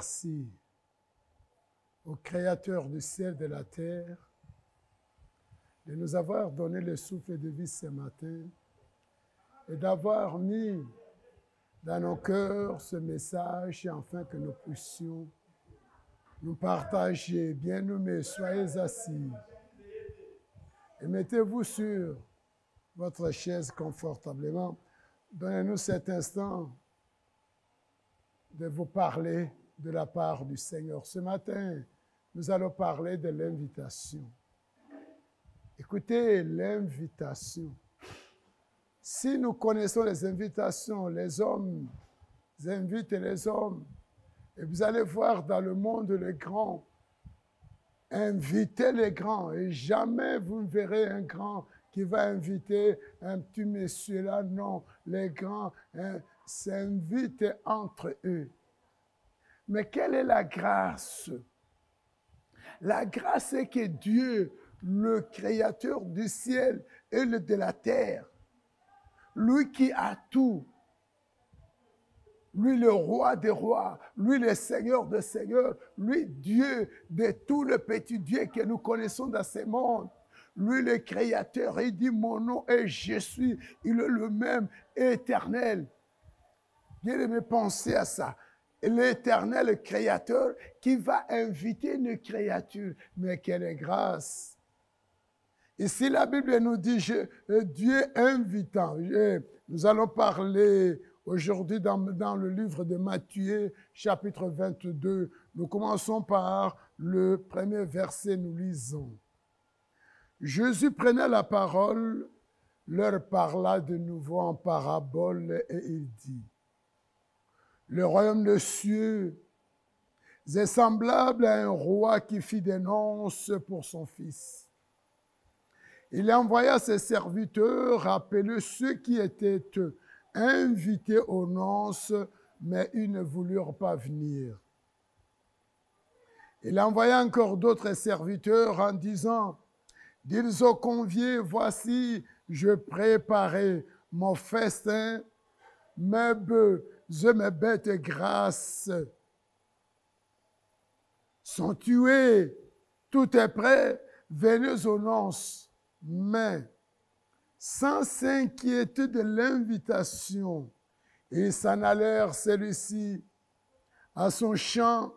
merci au Créateur du ciel et de la terre de nous avoir donné le souffle de vie ce matin et d'avoir mis dans nos cœurs ce message afin que nous puissions nous partager. Bien-aimés, soyez assis et mettez-vous sur votre chaise confortablement. Donnez-nous cet instant de vous parler de la part du Seigneur. Ce matin, nous allons parler de l'invitation. Écoutez, l'invitation. Si nous connaissons les invitations, les hommes invitent les hommes. Et vous allez voir dans le monde les grands, invitez les grands. Et jamais vous ne verrez un grand qui va inviter un petit monsieur là. Non, les grands s'invitent entre eux. Mais quelle est la grâce? La grâce, c'est que Dieu, le Créateur du ciel et de la terre, lui qui a tout, lui le roi des rois, lui le Seigneur des seigneurs, lui Dieu de tout le petit Dieu que nous connaissons dans ce monde, lui le Créateur, il dit mon nom est je suis, il est le même éternel. Bien-aimé, pensez à ça. L'éternel Créateur qui va inviter une créature. Mais quelle grâce! Ici, la Bible nous dit Dieu invitant. Nous allons parler aujourd'hui dans le livre de Matthieu, chapitre 22. Nous commençons par le premier verset, nous lisons. Jésus prenait la parole, leur parla de nouveau en parabole et il dit: le royaume des cieux est semblable à un roi qui fit des noces pour son fils. Il envoya ses serviteurs appeler ceux qui étaient invités aux noces, mais ils ne voulurent pas venir. Il envoya encore d'autres serviteurs en disant: dis aux conviés, voici, je préparais mon festin, mes bœufs et mes bêtes grasses sont tués, tout est prêt, venez aux noces. Mais, sans s'inquiéter de l'invitation, ils s'en allèrent, celui-ci, à son champ,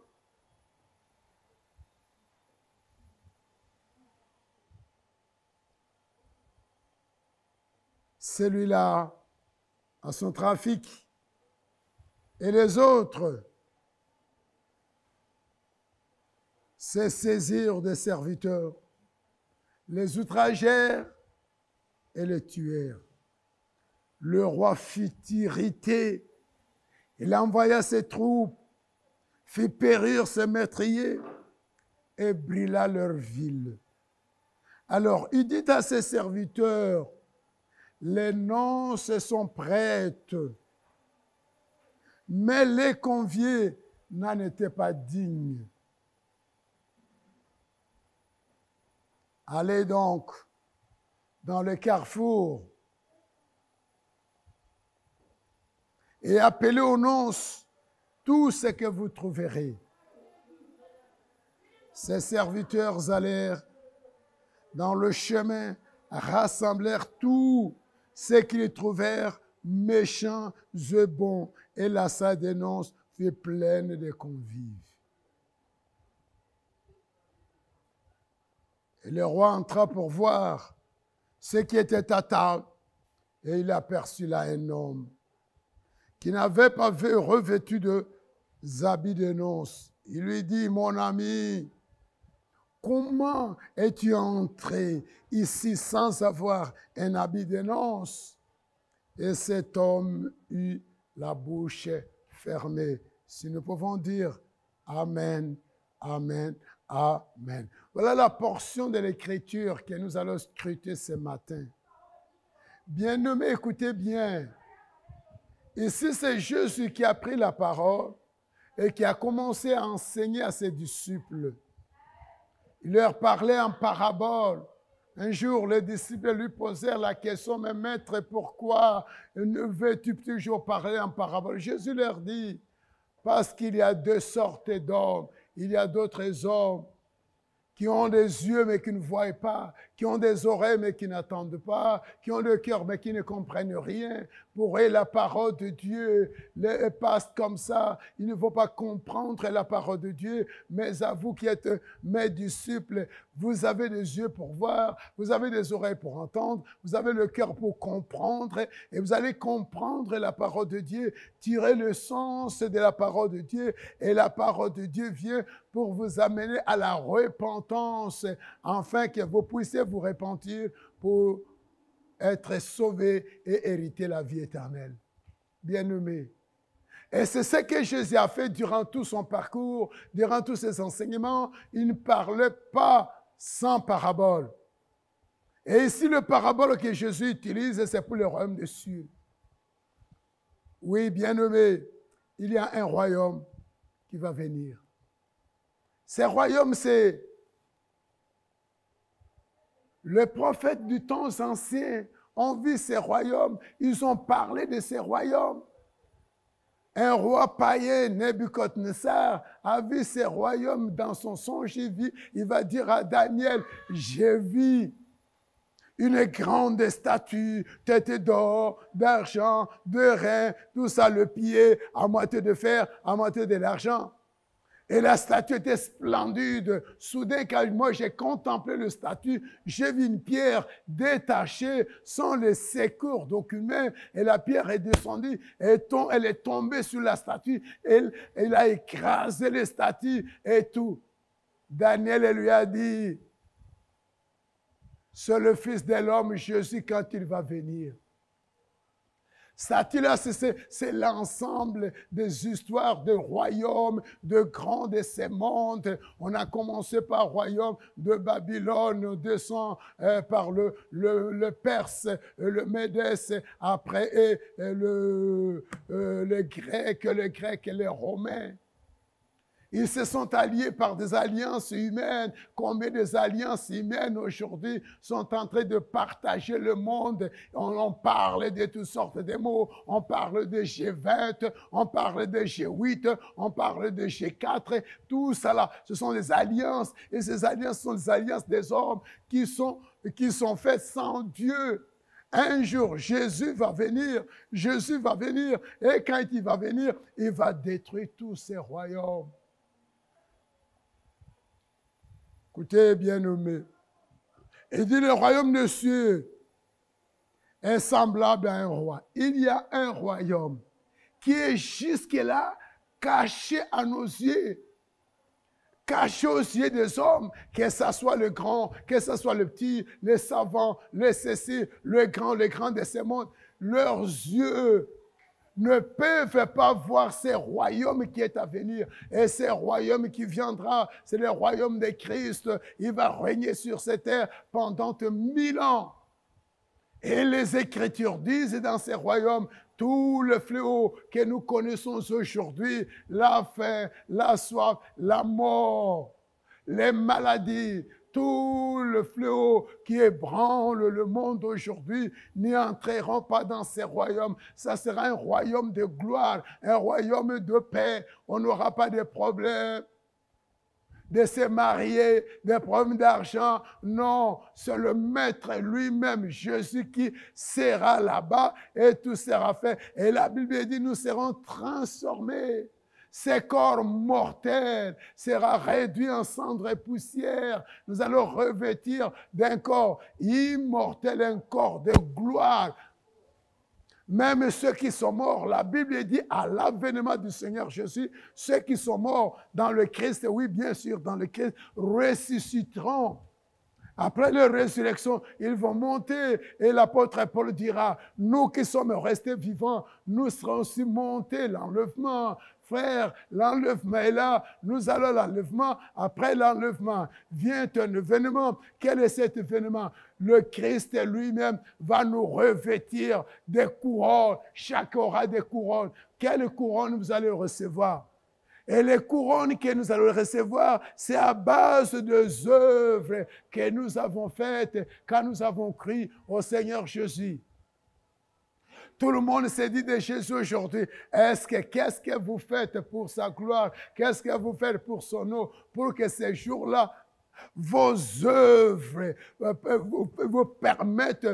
celui-là, à son trafic, et les autres se saisirent des serviteurs, les outragèrent et les tuèrent. Le roi fut irrité, il envoya ses troupes, fit périr ses meurtriers et brûla leur ville. Alors il dit à ses serviteurs: les noces sont prêtes, mais les conviés n'en étaient pas dignes. Allez donc dans le carrefour et appelez aux noces tout ce que vous trouverez. Ses serviteurs allèrent dans le chemin, rassemblèrent tout ce qu'ils trouvèrent, méchants et bons, et la salle des noces fut pleine de convives. Et le roi entra pour voir ce qui était à table, et il aperçut là un homme qui n'avait pas revêtu de habits de noces. Il lui dit: mon ami, comment es-tu entré ici sans avoir un habit de noces? Et cet homme eut la bouche fermée. Si nous pouvons dire Amen, Amen, Amen. Voilà la portion de l'Écriture que nous allons scruter ce matin. Bien-aimés, écoutez bien. Ici, c'est Jésus qui a pris la parole et qui a commencé à enseigner à ses disciples. Il leur parlait en parabole. Un jour, les disciples lui posèrent la question: mais maître, pourquoi ne veux-tu toujours parler en parabole? Jésus leur dit: Parce qu'il y a deux sortes d'hommes. Il y a d'autres hommes qui ont des yeux mais qui ne voient pas, qui ont des oreilles mais qui n'entendent pas, qui ont le cœur mais qui ne comprennent rien. Pour eux, la parole de Dieu passe comme ça. Il ne faut pas comprendre la parole de Dieu, mais à vous qui êtes mes disciples, vous avez des yeux pour voir, vous avez des oreilles pour entendre, vous avez le cœur pour comprendre, et vous allez comprendre la parole de Dieu, tirer le sens de la parole de Dieu, et la parole de Dieu vient pour vous amener à la repentance, afin que vous puissiez vous repentir pour être sauvés et hériter la vie éternelle. Bien-aimés. Et c'est ce que Jésus a fait durant tout son parcours, durant tous ses enseignements. Il ne parlait pas sans parabole. Et ici, le parabole que Jésus utilise, c'est pour le royaume des cieux. Oui, bien-aimés, il y a un royaume qui va venir. Ce royaume, c'est les prophètes du temps ancien ont vu ces royaumes, ils ont parlé de ces royaumes. Un roi païen, Nebuchadnezzar, a vu ces royaumes dans son songe. Il va dire à Daniel, j'ai vu une grande statue, tête d'or, d'argent, de rein, tout ça, le pied, à moitié de fer, à moitié de l'argent. Et la statue était splendide. Soudain, quand moi j'ai contemplé le statue, j'ai vu une pierre détachée sans le secours d'aucun humain. Et la pierre est descendue, elle est tombée sur la statue. Elle a écrasé les statues et tout. Daniel lui a dit, c'est le Fils de l'homme, Jésus, quand il va venir. Statue-là, c'est l'ensemble des histoires de royaumes, de grands de ces mondes. On a commencé par le royaume de Babylone, descend par le Perse, le Médès, après le Grec et les Romains. Ils se sont alliés par des alliances humaines. Combien des alliances humaines aujourd'hui sont en train de partager le monde? On parle de toutes sortes de mots. On parle de G20, on parle de G8, on parle de G4. Tout ça là, ce sont des alliances. Et ces alliances sont des alliances des hommes qui sont faites sans Dieu. Un jour, Jésus va venir. Jésus va venir. Et quand il va venir, il va détruire tous ces royaumes. Écoutez, bien-aimés, il dit le royaume des cieux est semblable à un roi. Il y a un royaume qui est jusque-là caché à nos yeux, caché aux yeux des hommes, que ce soit le grand, que ce soit le petit, les savants, les céciles, le grand de ces mondes. Leurs yeux ne peuvent pas voir ces royaumes qui est à venir. Et ces royaumes qui viendra, c'est le royaume de Christ. Il va régner sur cette terre pendant 1000 ans. Et les Écritures disent dans ces royaumes, tout le fléau que nous connaissons aujourd'hui, la faim, la soif, la mort, les maladies, tout le fléau qui ébranle le monde aujourd'hui n'y entreront pas dans ces royaumes. Ça sera un royaume de gloire, un royaume de paix. On n'aura pas de problème de se marier, des problèmes d'argent. Non, c'est le Maître lui-même, Jésus, qui sera là-bas et tout sera fait. Et la Bible dit, nous serons transformés. Ces corps mortels sera réduit en cendres et poussière. Nous allons revêtir d'un corps immortel, un corps de gloire. Même ceux qui sont morts, la Bible dit à l'avènement du Seigneur Jésus, ceux qui sont morts dans le Christ, oui bien sûr, dans le Christ, ressusciteront. Après leur résurrection, ils vont monter et l'apôtre Paul dira, nous qui sommes restés vivants, nous serons aussi montés, l'enlèvement. Frère, l'enlèvement est là, nous allons à l'enlèvement. Après l'enlèvement, vient un événement. Quel est cet événement? Le Christ lui-même va nous revêtir des couronnes. Chacun aura des couronnes. Quelles couronnes vous allez recevoir? Et les couronnes que nous allons recevoir, c'est à base des œuvres que nous avons faites quand nous avons cru au Seigneur Jésus. Tout le monde s'est dit de Jésus aujourd'hui, qu'est-ce que vous faites pour sa gloire? Qu'est-ce que vous faites pour son nom? Pour que ces jours-là, vos œuvres vous permettent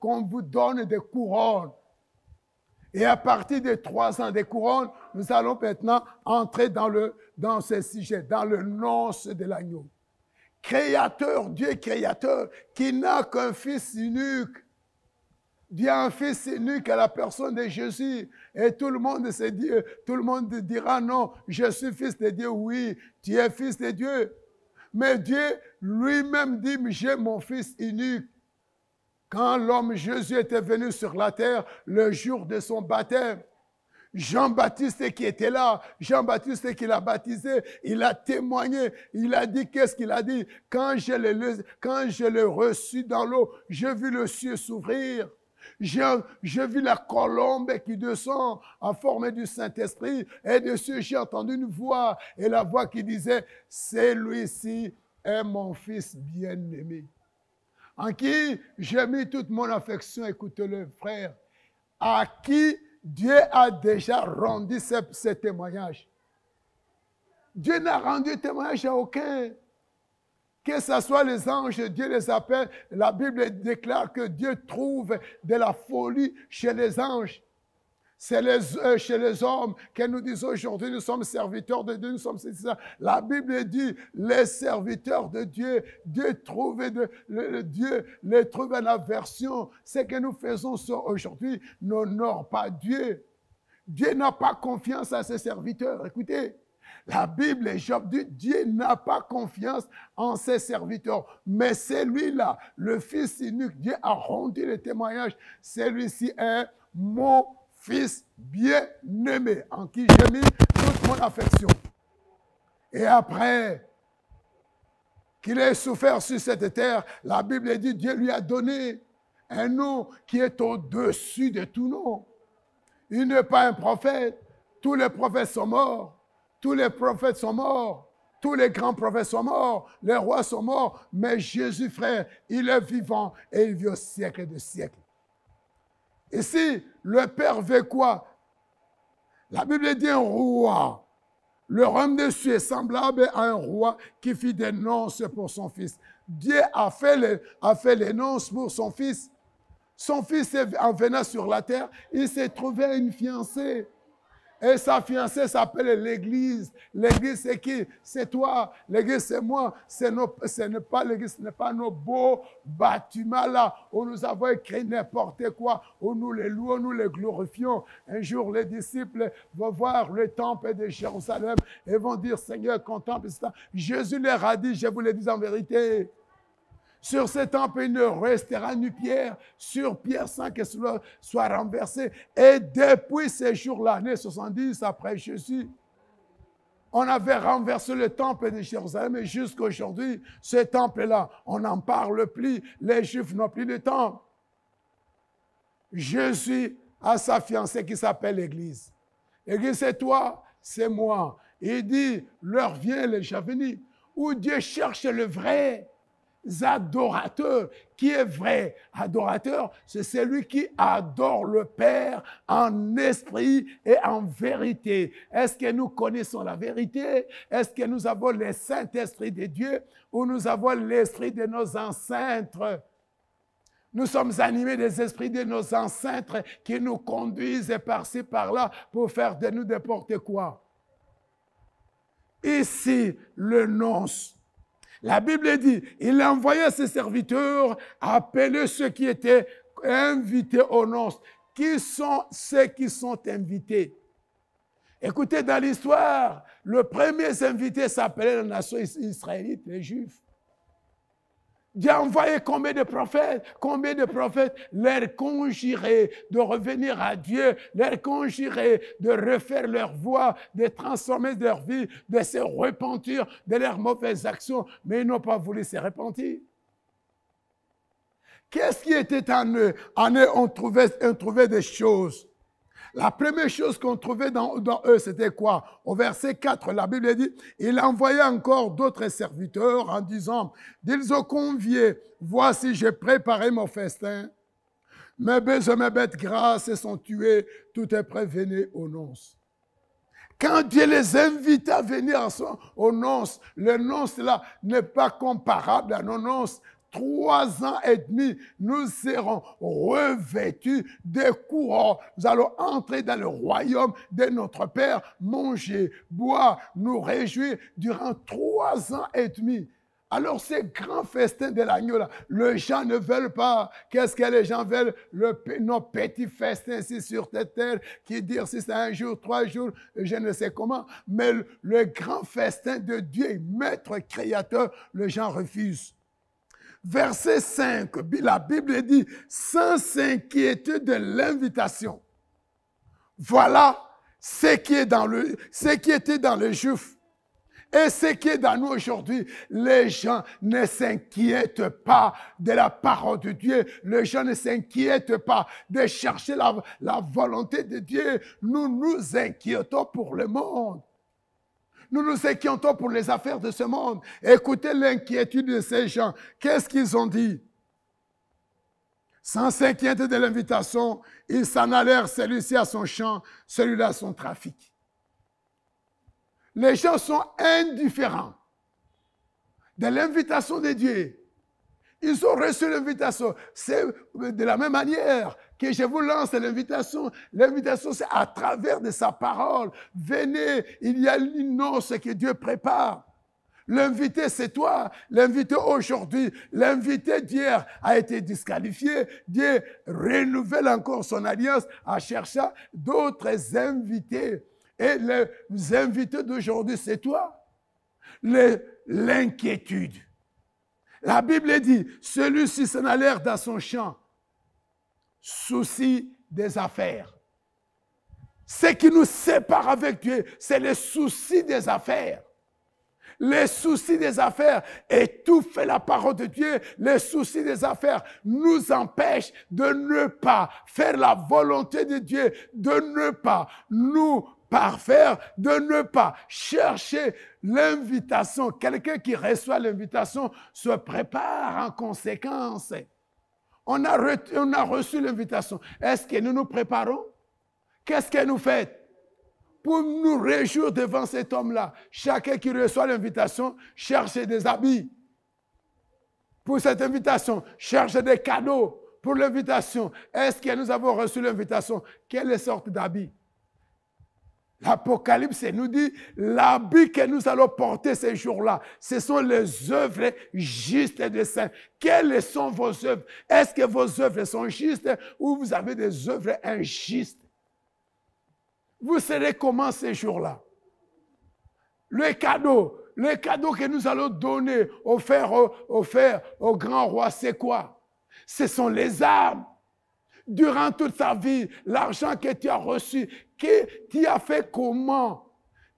qu'on vous donne des couronnes. Et à partir de 3 ans des couronnes, nous allons maintenant entrer dans ce sujet, dans le nonce de l'agneau. Créateur, Dieu créateur, qui n'a qu'un fils unique. Dieu a un fils unique à la personne de Jésus. Et tout le monde dira non, je suis fils de Dieu. Oui, tu es fils de Dieu. Mais Dieu lui-même dit, j'ai mon fils unique. Quand l'homme Jésus était venu sur la terre, le jour de son baptême, Jean-Baptiste qui était là, Jean-Baptiste qui l'a baptisé, il a témoigné, il a dit, qu'est-ce qu'il a dit? Quand je l'ai reçu dans l'eau, j'ai vu le ciel s'ouvrir. J'ai vu la colombe qui descend en forme du Saint-Esprit. Et dessus, j'ai entendu une voix. Et la voix qui disait, celui-ci est mon fils bien-aimé, en qui j'ai mis toute mon affection. Écoute-le, frère. À qui Dieu a déjà rendu ce témoignage. Dieu n'a rendu témoignage à aucun. Que ce soit les anges, Dieu les appelle. La Bible déclare que Dieu trouve de la folie chez les anges. C'est chez les hommes que nous disons aujourd'hui, nous sommes serviteurs de Dieu, nous sommes ça. La Bible dit, les serviteurs de Dieu, Dieu les trouve en aversion. Ce que nous faisons aujourd'hui n'honore pas Dieu. Dieu n'a pas confiance à ses serviteurs. Écoutez, la Bible, Job dit, Dieu n'a pas confiance en ses serviteurs. Mais celui-là, le Fils unique, Dieu a rendu le témoignage. Celui-ci est mon Fils bien-aimé, en qui j'ai mis toute mon affection. Et après qu'il ait souffert sur cette terre, la Bible dit, Dieu lui a donné un nom qui est au-dessus de tout nom. Il n'est pas un prophète. Tous les prophètes sont morts. Tous les prophètes sont morts. Tous les grands prophètes sont morts. Les rois sont morts. Mais Jésus, frère, il est vivant et il vit au siècle des siècles. Ici, le Père veut quoi? La Bible dit un roi. Le royaume des cieux est semblable à un roi qui fit des nonces pour son fils. Dieu a fait les nonces pour son fils. Son fils, en venant sur la terre, il s'est trouvé une fiancée. Et sa fiancée s'appelle l'Église. L'Église, c'est qui? C'est toi. L'Église, c'est moi. Ce n'est pas l'Église, ce n'est pas nos beaux bâtiments là où nous avons écrit n'importe quoi, où nous les louons, nous les glorifions. Un jour, les disciples vont voir le temple de Jérusalem et vont dire, Seigneur, contemple ça. Jésus leur a dit, je vous le dis en vérité, sur ce temple, il ne restera ni pierre sur pierre sans que cela soit renversé. Et depuis ces jours-là, l'année 70 après Jésus, on avait renversé le temple de Jérusalem et jusqu'à aujourd'hui, ce temple-là, on n'en parle plus. Les Juifs n'ont plus de temple. Jésus a sa fiancée qui s'appelle l'Église. L'Église, c'est toi, c'est moi. Il dit, l'heure vient, les jours venus, où Dieu cherche le vrai adorateurs. Qui est vrai adorateur? C'est celui qui adore le Père en esprit et en vérité. Est-ce que nous connaissons la vérité? Est-ce que nous avons le Saint-Esprit de Dieu ou nous avons l'esprit de nos ancêtres? Nous sommes animés des esprits de nos ancêtres qui nous conduisent par-ci, par-là pour faire de nous n'importe quoi. Ici, le nonce. La Bible dit, il envoya ses serviteurs appeler ceux qui étaient invités aux noces. Qui sont ceux qui sont invités? Écoutez, dans l'histoire, le premier invité s'appelait la nation israélite, les Juifs. Dieu a envoyé combien de prophètes leur conjurer de revenir à Dieu, leur conjurer de refaire leur voie, de transformer leur vie, de se repentir de leurs mauvaises actions, mais ils n'ont pas voulu se repentir. Qu'est-ce qui était en eux? En eux, on trouvait des choses. La première chose qu'on trouvait dans eux, c'était quoi? Au verset 4, la Bible dit, il envoya encore d'autres serviteurs en disant, ils ont convié, voici, j'ai préparé mon festin. Mes bœufs et mes bêtes grasses sont tués, tout est prêt, venez aux nonces. Quand Dieu les invite à venir aux nonces, le nonce là n'est pas comparable à nos nonces. 3 ans et demi, nous serons revêtus de couronnes. Nous allons entrer dans le royaume de notre Père, manger, boire, nous réjouir durant 3 ans et demi. Alors, ces grands festins de l'agneau-là, les gens ne veulent pas. Qu'est-ce que les gens veulent? Nos petits festins ici sur cette terre, qui disent si c'est 1 jour, 3 jours, je ne sais comment. Mais le grand festin de Dieu, Maître Créateur, les gens refusent. Verset 5, la Bible dit, sans s'inquiéter de l'invitation. Voilà ce qui était dans le Juif. Et ce qui est dans nous aujourd'hui, les gens ne s'inquiètent pas de la parole de Dieu. Les gens ne s'inquiètent pas de chercher la volonté de Dieu. Nous nous inquiétons pour le monde. Nous nous inquiétons pour les affaires de ce monde. Écoutez l'inquiétude de ces gens. Qu'est-ce qu'ils ont dit? Sans s'inquiéter de l'invitation, ils s'en allèrent, celui-ci à son champ, celui-là à son trafic. Les gens sont indifférents de l'invitation de Dieu. Ils ont reçu l'invitation. C'est de la même manière que je vous lance l'invitation. L'invitation, c'est à travers de sa parole. Venez, il y a une noce que Dieu prépare. L'invité, c'est toi. L'invité aujourd'hui, l'invité d'hier a été disqualifié. Dieu renouvelle encore son alliance en cherchant d'autres invités. Et les invités d'aujourd'hui, c'est toi. L'inquiétude. La Bible dit, celui-ci s'en a l'air dans son champ. Souci des affaires. Ce qui nous sépare avec Dieu, c'est le souci des affaires. Les soucis des affaires étouffent la parole de Dieu. Les soucis des affaires nous empêchent de ne pas faire la volonté de Dieu, de ne pas nous parfaire, de ne pas chercher l'invitation. Quelqu'un qui reçoit l'invitation se prépare en conséquence. On a reçu l'invitation. Est-ce que nous nous préparons? Qu'est-ce que nous faites? Pour nous réjouir devant cet homme-là, chacun qui reçoit l'invitation cherche des habits. Pour cette invitation, cherche des cadeaux. Pour l'invitation, est-ce que nous avons reçu l'invitation? Quelle sorte d'habits? L'Apocalypse nous dit, l'habit que nous allons porter ces jours-là, ce sont les œuvres justes de saints. Quelles sont vos œuvres? Est-ce que vos œuvres sont justes ou vous avez des œuvres injustes? Vous serez comment ces jours-là? Le cadeau que nous allons donner, offert au grand roi, c'est quoi? Ce sont les âmes. Durant toute sa vie, l'argent que tu as reçu, tu as fait comment?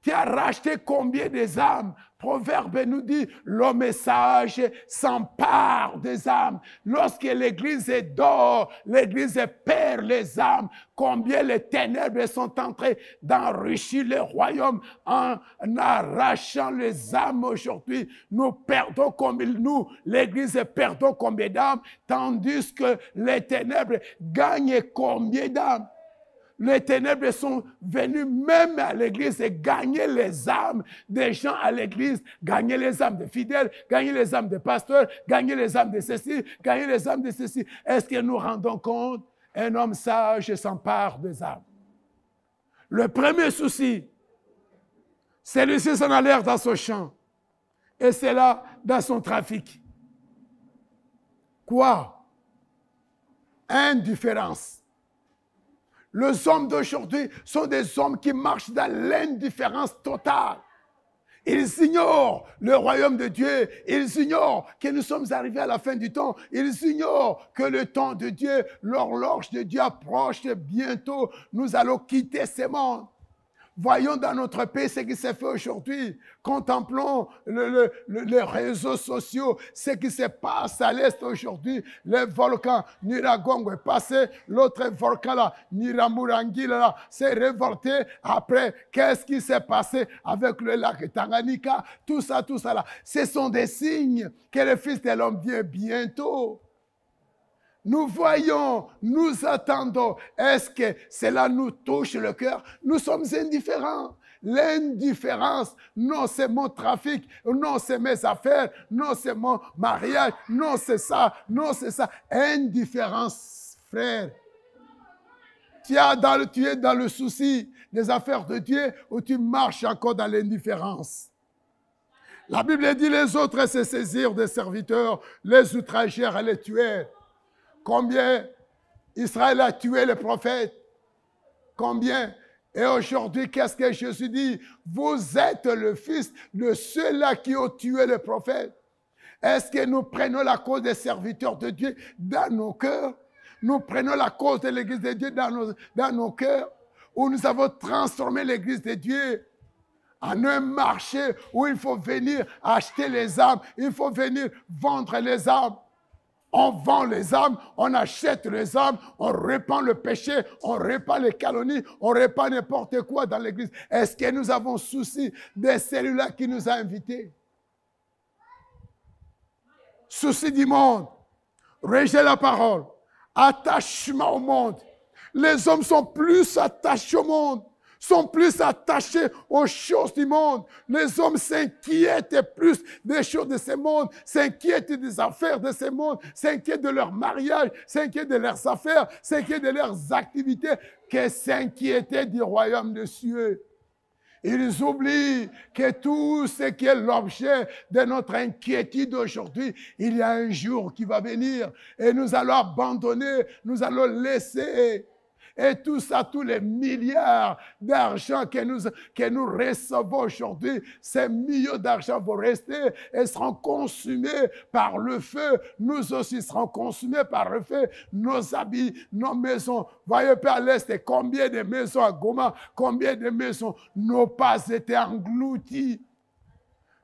Tu as racheté combien des âmes? Proverbe nous dit, l'homme sage s'empare des âmes. Lorsque l'Église dort, l'Église perd les âmes. Combien les ténèbres sont entrées d'enrichir le royaume en arrachant les âmes aujourd'hui. Nous perdons nous, l'Église, perdons combien d'âmes, tandis que les ténèbres gagnent combien d'âmes. Les ténèbres sont venues même à l'église et gagner les âmes des gens à l'église, gagner les âmes des fidèles, gagner les âmes des pasteurs, gagner les âmes de ceci, gagner les âmes de ceci. Est-ce que nous rendons compte? Un homme sage s'empare des âmes. Le premier souci, celui-ci s'en allèrent dans son champ et c'est là dans son trafic. Quoi? Indifférence. Les hommes d'aujourd'hui sont des hommes qui marchent dans l'indifférence totale. Ils ignorent le royaume de Dieu. Ils ignorent que nous sommes arrivés à la fin du temps. Ils ignorent que le temps de Dieu, l'horloge de Dieu approche bientôt. Nous allons quitter ce monde. Voyons dans notre pays ce qui s'est fait aujourd'hui. Contemplons les réseaux sociaux, ce qui se passe à l'est aujourd'hui. Le volcan Nyiragongo est passé, l'autre volcan là, Nyiramurangi là, s'est révolté. Après, qu'est-ce qui s'est passé avec le lac Tanganyika? Tout ça là. Ce sont des signes que le Fils de l'homme vient bientôt. Nous voyons, nous attendons. Est-ce que cela nous touche le cœur? Nous sommes indifférents. L'indifférence, non, c'est mon trafic, non, c'est mes affaires, non, c'est mon mariage, non, c'est ça, non, c'est ça. Indifférence, frère. Tu es dans le souci des affaires de Dieu ou tu marches encore dans l'indifférence. La Bible dit les autres se saisirent des serviteurs, les outragèrent et les tuèrent. Combien Israël a tué les prophètes? Combien? Et aujourd'hui, qu'est-ce que Jésus dit? Vous êtes le fils de ceux-là qui ont tué les prophètes. Est-ce que nous prenons la cause des serviteurs de Dieu dans nos cœurs? Nous prenons la cause de l'Église de Dieu dans nos cœurs? Ou nous avons transformé l'Église de Dieu en un marché où il faut venir acheter les âmes, il faut venir vendre les âmes. On vend les âmes, on achète les âmes, on répand le péché, on répand les calomnies, on répand n'importe quoi dans l'Église. Est-ce que nous avons souci de celui-là qui nous a invités? Souci du monde, rejet la parole, attachement au monde. Les hommes sont plus attachés au monde, sont plus attachés aux choses du monde. Les hommes s'inquiètent plus des choses de ce monde, s'inquiètent des affaires de ce monde, s'inquiètent de leur mariage, s'inquiètent de leurs affaires, s'inquiètent de leurs activités, que s'inquiéter du royaume des cieux. Ils oublient que tout ce qui est l'objet de notre inquiétude aujourd'hui, il y a un jour qui va venir et nous allons abandonner, nous allons laisser. Et tout ça, tous les milliards d'argent que nous recevons aujourd'hui, ces millions d'argent vont rester et seront consumés par le feu. Nous aussi serons consumés par le feu. Nos habits, nos maisons. Voyez pas à l'Est combien de maisons à Goma, combien de maisons n'ont pas été englouties.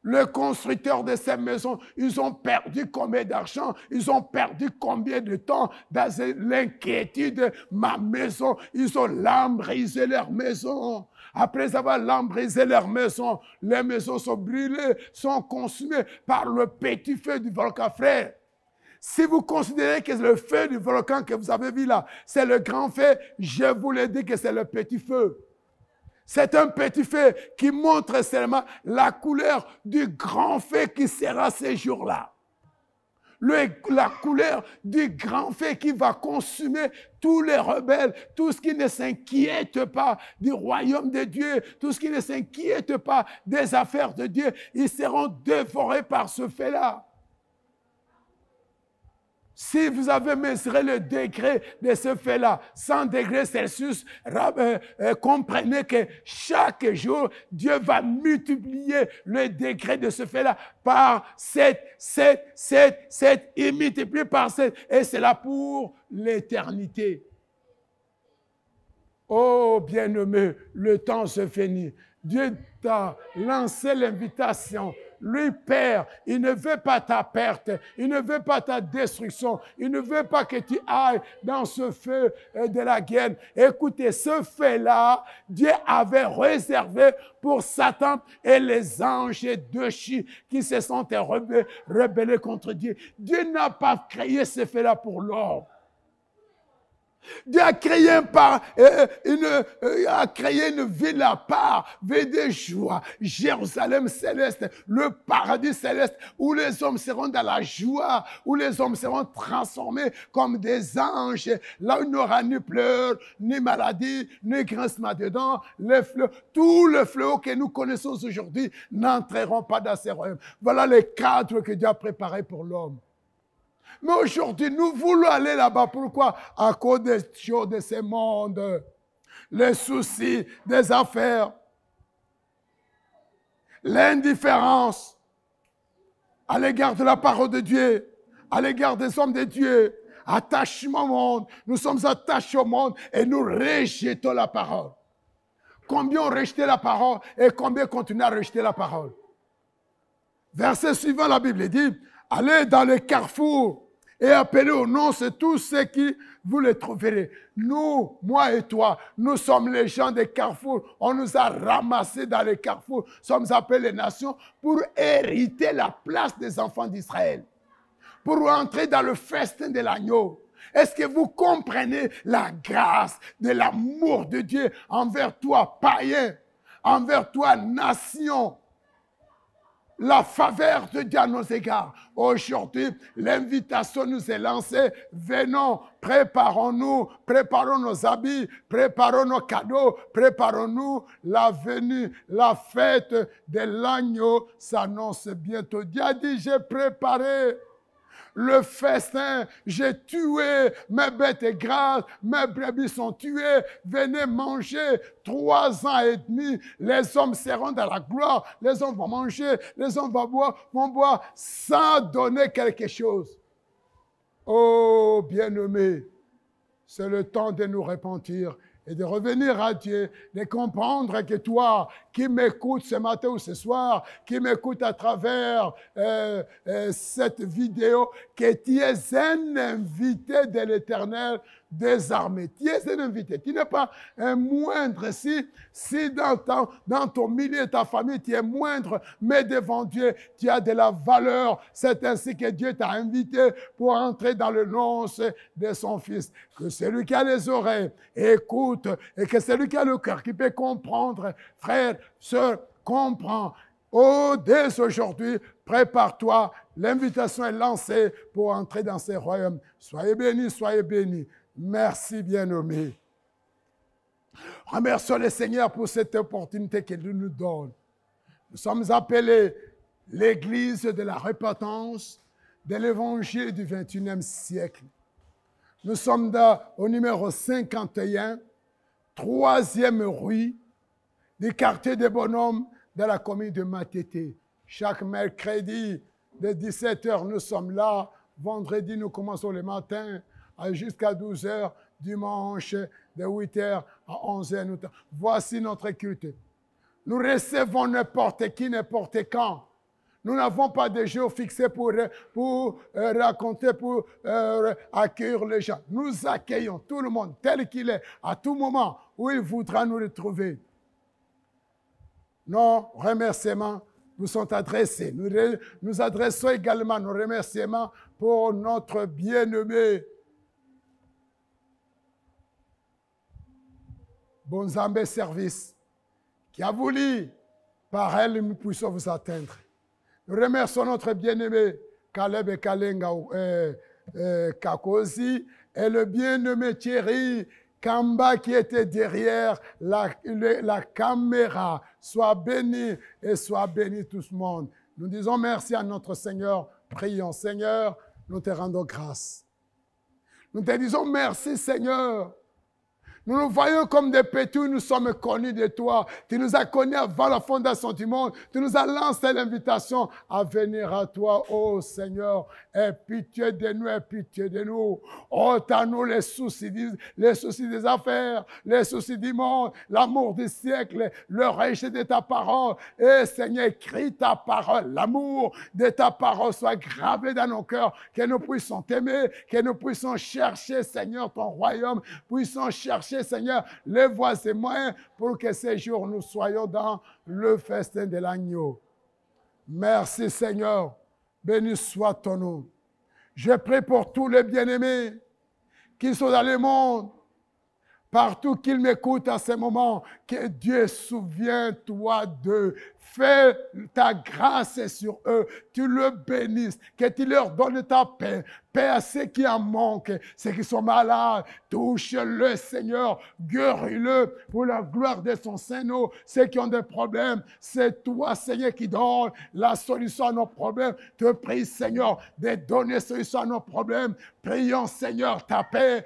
Le constructeur de ces maisons, ils ont perdu combien d'argent? Ils ont perdu combien de temps dans l'inquiétude? Ma maison, ils ont lambrisé leur maison. Après avoir lambrisé leur maison, les maisons sont brûlées, sont consumées par le petit feu du volcan, frère. Si vous considérez que le feu du volcan que vous avez vu là, c'est le grand feu, je vous l'ai dit que c'est le petit feu. C'est un petit feu qui montre seulement la couleur du grand feu qui sera ces jours-là. La couleur du grand feu qui va consumer tous les rebelles, tout ce qui ne s'inquiète pas du royaume de Dieu, tout ce qui ne s'inquiète pas des affaires de Dieu, ils seront dévorés par ce feu-là. Si vous avez mesuré le degré de ce fait-là, 100 degrés Celsius, comprenez que chaque jour, Dieu va multiplier le degré de ce fait-là par 7, et multiplié par 7. Et c'est là pour l'éternité. Oh bien-aimé, le temps se finit. Dieu t'a lancé l'invitation. Lui, Père, il ne veut pas ta perte, il ne veut pas ta destruction, il ne veut pas que tu ailles dans ce feu de la guerre. Écoutez, ce feu-là, Dieu avait réservé pour Satan et les anges déchus qui se sont rebellés contre Dieu. Dieu n'a pas créé ce feu-là pour l'homme. Dieu a créé une ville à part, ville de joie, Jérusalem céleste, le paradis céleste, où les hommes seront dans la joie, où les hommes seront transformés comme des anges, là où il n'y aura ni pleurs, ni maladie, ni grincement de dents, tous les fléaux que nous connaissons aujourd'hui n'entreront pas dans ces royaumes. Voilà les cadres que Dieu a préparés pour l'homme. Mais aujourd'hui, nous voulons aller là-bas. Pourquoi? À cause des choses de ce monde, les soucis des affaires, l'indifférence à l'égard de la parole de Dieu, à l'égard des hommes de Dieu, attachement au monde. Nous sommes attachés au monde et nous rejetons la parole. Combien ont rejeté la parole et combien continuent à rejeter la parole? Verset suivant, la Bible dit, allez dans les carrefours et appelez au nom, c'est tous ceux qui vous les trouverez. Nous, moi et toi, nous sommes les gens des carrefours. On nous a ramassés dans les carrefours. Nous sommes appelés les nations pour hériter la place des enfants d'Israël. Pour entrer dans le festin de l'agneau. Est-ce que vous comprenez la grâce de l'amour de Dieu envers toi, païen, envers toi, nation? La faveur de Dieu à nos égards. Aujourd'hui, l'invitation nous est lancée. Venons, préparons-nous, préparons nos habits, préparons nos cadeaux, préparons-nous. La venue, la fête de l'agneau s'annonce bientôt. Dieu a dit, j'ai préparé le festin, j'ai tué mes bêtes grasses, mes brebis sont tuées, venez manger. 3 ans et demi, les hommes seront dans la gloire, les hommes vont manger, les hommes vont boire sans donner quelque chose. Oh, bien-aimés, c'est le temps de nous repentir et de revenir à Dieu, de comprendre que toi, qui m'écoutes ce matin ou ce soir, qui m'écoutes à travers cette vidéo, que tu es un invité de l'Éternel des armées. Tu es un invité. Tu n'es pas un moindre. Si dans ton milieu, ta famille, tu es moindre, mais devant Dieu, tu as de la valeur. C'est ainsi que Dieu t'a invité pour entrer dans le nonce de son Fils. Que celui qui a les oreilles écoute, et que celui qui a le cœur, qui peut comprendre, frère, sœur, comprends. Oh, dès aujourd'hui, prépare-toi. L'invitation est lancée pour entrer dans ces royaumes. Soyez bénis, soyez bénis. Merci, bien-aimés. Remercions le Seigneur pour cette opportunité qu'il nous donne. Nous sommes appelés l'Église de la repentance de l'Évangile du XXIe siècle. Nous sommes au numéro 51, 3e rue du quartier des Bonhommes de la commune de Matete. Chaque mercredi, de 17h, nous sommes là. Vendredi, nous commençons le matin jusqu'à 12h. Dimanche, de 8h à 11h. Voici notre culte. Nous recevons n'importe qui, n'importe quand. Nous n'avons pas de jour fixé pour raconter, pour accueillir les gens. Nous accueillons tout le monde tel qu'il est, à tout moment où il voudra nous retrouver. Nos remerciements nous sont adressés. Nous adressons également nos remerciements pour notre bien-aimé Bonzambé Service, qui a voulu, par elle, nous puissions vous atteindre. Nous remercions notre bien-aimé Caleb Kalenga Kakosi et le bien-aimé Thierry Kamba qui était derrière la caméra. Sois béni et sois béni tout le monde. Nous disons merci à notre Seigneur. Prions, Seigneur, nous te rendons grâce. Nous te disons merci, Seigneur. Nous nous voyons comme des petits, nous sommes connus de toi. Tu nous as connus avant la fondation du monde. Tu nous as lancé l'invitation à venir à toi, oh Seigneur. Aie pitié de nous, aie pitié de nous. Ôte à nous les soucis des affaires, les soucis du monde, l'amour du siècle, le rejet de ta parole. Et Seigneur, écris ta parole. L'amour de ta parole soit gravé dans nos cœurs, que nous puissions t'aimer, que nous puissions chercher, Seigneur, ton royaume, puissions chercher, Seigneur, les voies et moyens pour que ces jours nous soyons dans le festin de l'agneau. Merci, Seigneur. Béni soit ton nom. Je prie pour tous les bien-aimés qui sont dans le monde, partout qu'ils m'écoutent à ce moment, que Dieu souvienne-toi d'eux. Fais ta grâce sur eux. Tu le bénisses. Que tu leur donnes ta paix. Paix à ceux qui en manquent, ceux qui sont malades. Touche-le, Seigneur. Guéris-le pour la gloire de son Saint-Nom. Ceux qui ont des problèmes, c'est toi, Seigneur, qui donne la solution à nos problèmes. Te prie, Seigneur, de donner solution à nos problèmes. Prions, Seigneur, ta paix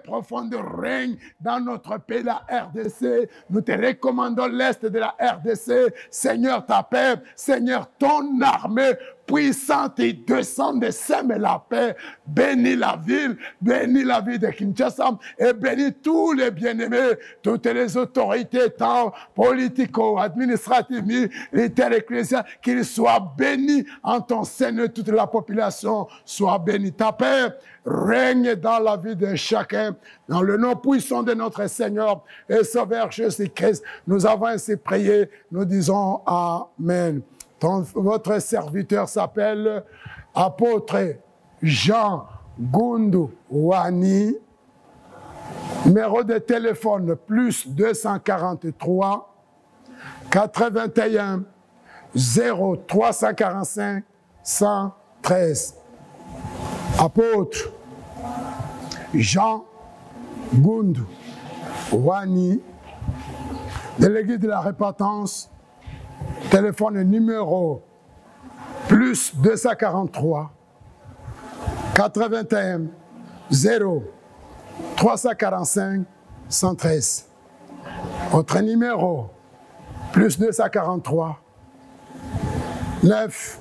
profonde règne dans notre pays, la RDC. Nous te recommandons l'Est de la RDC. Seigneur, ta paix, Seigneur, ton armée puissante et descend de sème la paix. Bénis la ville de Kinshasa et bénis tous les bien-aimés, toutes les autorités, tant politico-administratives, militaires, ecclésiales, qu'ils soient bénis en ton Seigneur, toute la population soit bénie. Ta paix règne dans la vie de chacun, dans le nom puissant de notre Seigneur et Sauveur Jésus-Christ. Nous avons ainsi prié, nous disons Amen. Votre serviteur s'appelle apôtre Jean Gundu Wani. Numéro de téléphone plus 243 81 0345 113. Apôtre Jean Gundu Wani, de l'Église de la Repentance, téléphone numéro plus 243 81 0 345 113. Autre numéro plus 243 9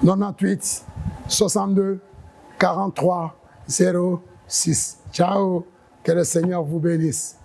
98 62 43 06. Ciao, que le Seigneur vous bénisse.